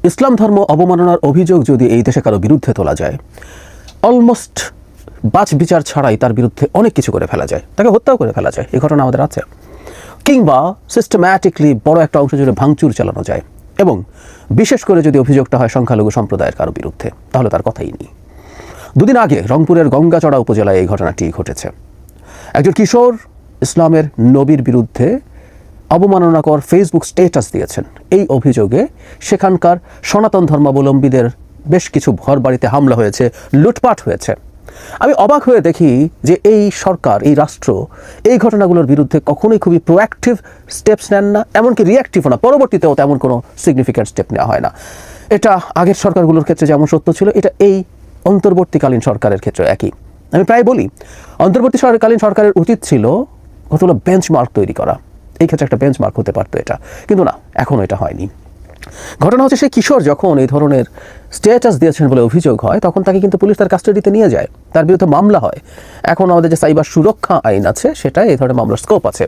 ইসলাম ধর্ম অবমাননার অভিযোগ যদি এই দেশে কারো বিরুদ্ধে তোলা যায়, অলমোস্ট বাছ বিচার ছাড়াই তার বিরুদ্ধে অনেক কিছু করে ফেলা যায়, তাকে হত্যাও করে ফেলা যায়। এই ঘটনা আমাদের আছে। কিংবা সিস্টেম্যাটিকলি বড় একটা অংশ জুড়ে ভাঙচুর চালানো যায়। এবং বিশেষ করে যদি অভিযোগটা হয় সংখ্যালঘু সম্প্রদায়ের কারো বিরুদ্ধে, তাহলে তার কথাই নেই। দুদিন আগে রংপুরের গঙ্গাচড়া উপজেলায় এই ঘটনাটি ঘটেছে। একজন কিশোর ইসলামের নবীর বিরুদ্ধে অবমাননাকর ফেসবুক স্ট্যাটাস দিয়েছেন। এই অভিযোগে সেখানকার সনাতন ধর্মাবলম্বীদের বেশ কিছু ঘর বাড়িতে হামলা হয়েছে, লুটপাট হয়েছে। আমি অবাক হয়ে দেখি যে এই সরকার, এই রাষ্ট্র এই ঘটনাগুলোর বিরুদ্ধে কখনোই খুবই প্রোঅ্যাক্টিভ স্টেপস নেন না, এমনকি রিঅ্যাক্টিভও না। পরবর্তীতেও তেমন কোনো সিগনিফিক্যান্ট স্টেপ নেওয়া হয় না। এটা আগের সরকারগুলোর ক্ষেত্রে যেমন সত্য ছিল, এটা এই অন্তর্বর্তীকালীন সরকারের ক্ষেত্রে একই। আমি প্রায় বলি অন্তর্বর্তীকালীন সরকারের উচিত ছিল কতগুলো বেঞ্চমার্ক তৈরি করা। এই ক্ষেত্রে একটা বেঞ্চমার্ক হতে পারতো এটা, কিন্তু না, এখনও এটা হয়নি। ঘটনা হচ্ছে সেই কিশোর যখন এই ধরনের স্ট্যাটাস দিয়েছেন বলে অভিযোগ হয়, তখন তাকে কিন্তু পুলিশ তার কাস্টাডিতে নিয়ে যায়, তার বিরুদ্ধে মামলা হয়। এখন আমাদের যে সাইবার সুরক্ষা আইন আছে, সেটা এই ধরনের মামলার স্কোপ আছে।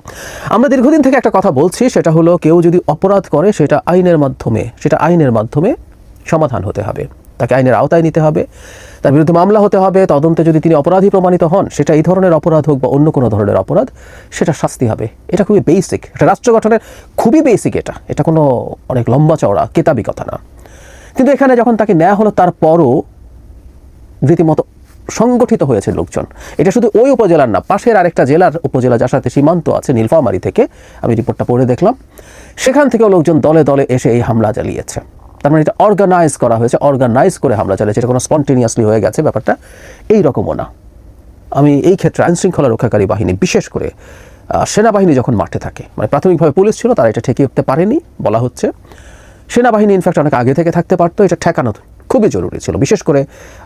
আমরা দীর্ঘদিন থেকে একটা কথা বলছি, সেটা হলো কেউ যদি অপরাধ করে সেটা আইনের মাধ্যমে সমাধান হতে হবে, তাকে আইনের আওতায় নিতে হবে, তার বিরুদ্ধে মামলা হতে হবে। তদন্তে যদি তিনি অপরাধী প্রমাণিত হন, সেটা এই ধরনের অপরাধ হোক বা অন্য কোনো ধরনের অপরাধ, সেটা শাস্তি হবে। এটা খুবই বেসিক, এটা রাষ্ট্র গঠনের খুবই বেসিক। এটা কোনো অনেক লম্বা চওড়া কেতাবি কথা না। কিন্তু এখানে যখন তাকে নেওয়া হলো, তারপরও রীতিমতো সংগঠিত হয়েছে লোকজন। এটা শুধু ওই উপজেলার না, পাশের আরেকটা জেলার উপজেলা যার সাথে সীমান্ত আছে, নীলফামারী থেকে আমি রিপোর্টটা পড়ে দেখলাম, সেখান থেকেও লোকজন দলে দলে এসে এই হামলা চালিয়েছে। তার মানে এটা অর্গানাইজ করা হয়েছে, অর্গানাইজ করে হামলা চালিয়েছে। এটা কোনো স্পন্টেনিয়াসলি হয়ে গেছে ব্যাপারটা, এইরকমও না। আমি এই ক্ষেত্রে আইনশৃঙ্খলা রক্ষাকারী বাহিনী, বিশেষ করে সেনাবাহিনী যখন মাঠে থাকে, মানে প্রাথমিকভাবে পুলিশ ছিল, তারা এটা ঠেকিয়ে উঠতে পারেনি বলা হচ্ছে। সেনাবাহিনী ইনফ্যাক্ট অনেক আগে থেকে থাকতে পারতো, এটা ঠেকানো খুবই জরুরি ছিল। বিশেষ করে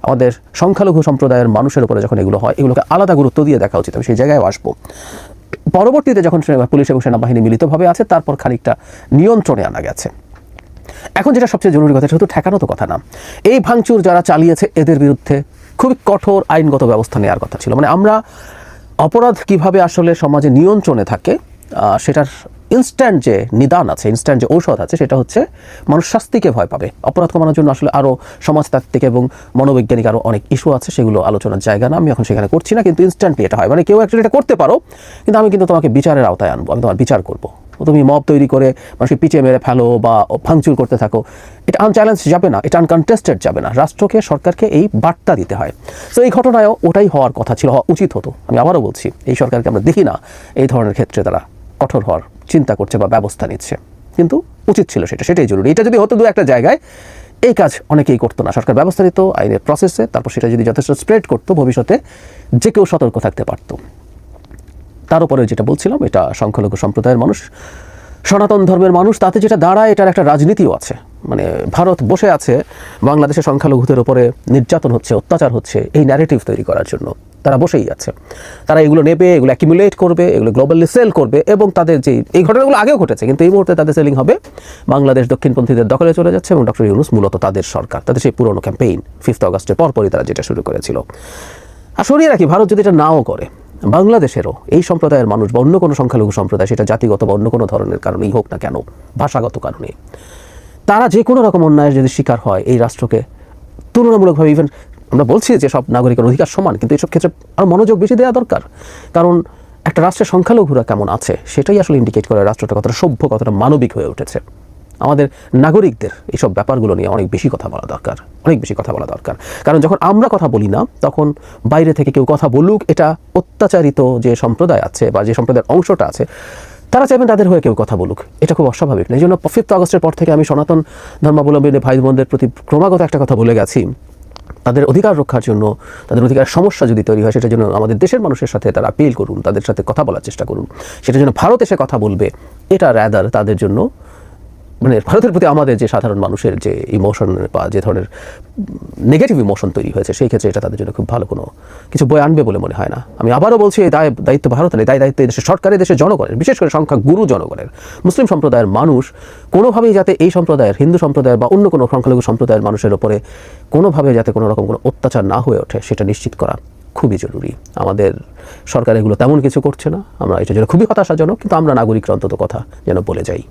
আমাদের সংখ্যালঘু সম্প্রদায়ের মানুষের উপরে যখন এগুলো হয়, এগুলোকে আলাদা গুরুত্ব দিয়ে দেখা উচিত। আমি সেই জায়গায় আসবো। পরবর্তীতে যখন পুলিশ এবং সেনাবাহিনী মিলিতভাবে আছে, তারপর খানিকটা নিয়ন্ত্রণে আনা গেছে। এখন যেটা সবচেয়ে জরুরি কথা, শুধু ঠেকানো তো কথা না, এই ভাঙচুর যারা চালিয়েছে এদের বিরুদ্ধে খুবই কঠোর আইনগত ব্যবস্থা নেওয়ার কথা ছিল। মানে আমরা অপরাধ কিভাবে আসলে সমাজে নিয়ন্ত্রণে থাকে, সেটার ইনস্ট্যান্ট যে নিদান আছে, ইনস্ট্যান্ট যে ঔষধ আছে, সেটা হচ্ছে মানুষ শাস্তিকে ভয় পাবে। অপরাধ কমানোর জন্য আসলে আরও সমাজতাত্ত্বিক এবং মনোবৈজ্ঞানিক আরও অনেক ইস্যু আছে, সেগুলো আলোচনার জায়গা না, আমি এখন সেখানে করছি না। কিন্তু ইনস্ট্যান্টলি এটা হয়, মানে কেউ একজন এটা করতে পারো, কিন্তু আমি কিন্তু তোমাকে বিচারের আওতায় আনবো, আমি তোমার বিচার করবো। তুমি মব তৈরি করে মানুষকে পিছিয়ে মেরে ফেলো বা ভাঙচুর করতে থাকো, এটা আনচ্যালেঞ্জ যাবে না, এটা আনকনটেস্টেড যাবে না। রাষ্ট্রকে, সরকারকে এই বার্তা দিতে হয়। তো এই ঘটনায়ও ওটাই হওয়ার কথা ছিল, হওয়া উচিত হতো। আমি আবারও বলছি, এই সরকারকে আমরা দেখি না এই ধরনের ক্ষেত্রে তারা কঠোর হওয়ার চিন্তা করছে বা ব্যবস্থা নিচ্ছে, কিন্তু উচিত ছিল সেটাই জরুরি। এটা যদি হতো দু একটা জায়গায়, এই কাজ অনেকেই করতো না। সরকার ব্যবস্থা নিত আইনের প্রসেসে, তারপর সেটা যদি যথেষ্ট স্প্রেড করতো, ভবিষ্যতে যে কেউ সতর্ক থাকতে পারতো। তার উপরে যেটা বলছিলাম, এটা সংখ্যালঘু সম্প্রদায়ের মানুষ, সনাতন ধর্মের মানুষ, তাতে যেটা দাঁড়ায়, এটার একটা রাজনীতিও আছে। মানে ভারত বসে আছে বাংলাদেশের সংখ্যালঘুদের উপরে নির্যাতন হচ্ছে, অত্যাচার হচ্ছে, এই ন্যারেটিভ তৈরি করার জন্য তারা বসেই আছে। তারা এগুলো নেবে, এগুলো অ্যাকিমুলেট করবে, এগুলো গ্লোবালি সেল করবে, এবং তাদের যে এই ঘটনাগুলো আগেও ঘটেছে, কিন্তু এই মুহূর্তে তাদের সেলিং হবে বাংলাদেশ দক্ষিণপন্থীদের দখলে চলে যাচ্ছে। এবং ডক্টর ইউনূস মূলত তাদের সরকার, তাদের সেই পুরনো ক্যাম্পেইন 5 আগস্টের পরপরই তারা যেটা শুরু করেছিল। আর সরিয়ে রাখি, ভারত যদি এটা নাও করে, বাংলাদেশেরও এই সম্প্রদায়ের মানুষ বা অন্য কোনো সংখ্যালঘু সম্প্রদায়, সেটা জাতিগত বা অন্য কোনো ধরনের কারণেই হোক না কেন, ভাষাগত কারণে, তারা যে কোনো রকম অন্যায়ের যদি শিকার হয়, এই রাষ্ট্রকে তুলনামূলকভাবে, ইভেন আমরা বলছি যে সব নাগরিকের অধিকার সমান, কিন্তু এইসব ক্ষেত্রে আরও মনোযোগ বেশি দেওয়া দরকার। কারণ একটা রাষ্ট্রের সংখ্যালঘুরা কেমন আছে, সেটাই আসলে ইন্ডিকেট করে রাষ্ট্রটা কতটা সভ্য, কতটা মানবিক হয়ে উঠেছে। আমাদের নাগরিকদের এইসব ব্যাপারগুলো নিয়ে অনেক বেশি কথা বলা দরকার। কারণ যখন আমরা কথা বলি না, তখন বাইরে থেকে কেউ কথা বলুক, এটা অত্যাচারিত যে সম্প্রদায় আছে বা যে সম্প্রদায়ের অংশটা আছে, তারা চাইবেন তাদের হয়ে কেউ কথা বলুক। এটা খুব অস্বাভাবিক না। এই জন্য 5 আগস্টের পর থেকে আমি সনাতন ধর্মাবলম্বী ভাই বোনদের প্রতি ক্রমাগত একটা কথা বলে গেছি, তাদের অধিকার রক্ষার জন্য, তাদের অধিকারের সমস্যা যদি তৈরি হয়, সেটার জন্য আমাদের দেশের মানুষের সাথে তারা আপিল করুন, তাদের সাথে কথা বলার চেষ্টা করুন। সেটার জন্য ভারত এসে কথা বলবে, এটা রাদার তাদের জন্য, মানে ভারতের প্রতি আমাদের যে সাধারণ মানুষের যে ইমোশন বা যে ধরনের নেগেটিভ ইমোশন তৈরি হয়েছে, সেই ক্ষেত্রে এটা তাদের জন্য খুব ভালো কোনো কিছু বয়ে আনবে বলে মনে হয় না। আমি আবারও বলছি, এই দায়িত্ব ভারতের, দায়িত্ব এই দেশের সরকারের, দেশের জনগণের, বিশেষ করে সংখ্যাগুরু জনগণের, মুসলিম সম্প্রদায়ের মানুষ কোনোভাবেই যাতে এই সম্প্রদায়ের, হিন্দু সম্প্রদায়ের বা অন্য কোনো সংখ্যালঘু সম্প্রদায়ের মানুষের ওপরে কোনোভাবে যাতে কোনো রকম কোনো অত্যাচার না হয়ে ওঠে, সেটা নিশ্চিত করা খুবই জরুরি। আমাদের সরকার এগুলো তেমন কিছু করছে না, আমরা এটার জন্য খুবই হতাশাজনক, কিন্তু আমরা নাগরিকরা অন্তত কথা যেন বলে যাই।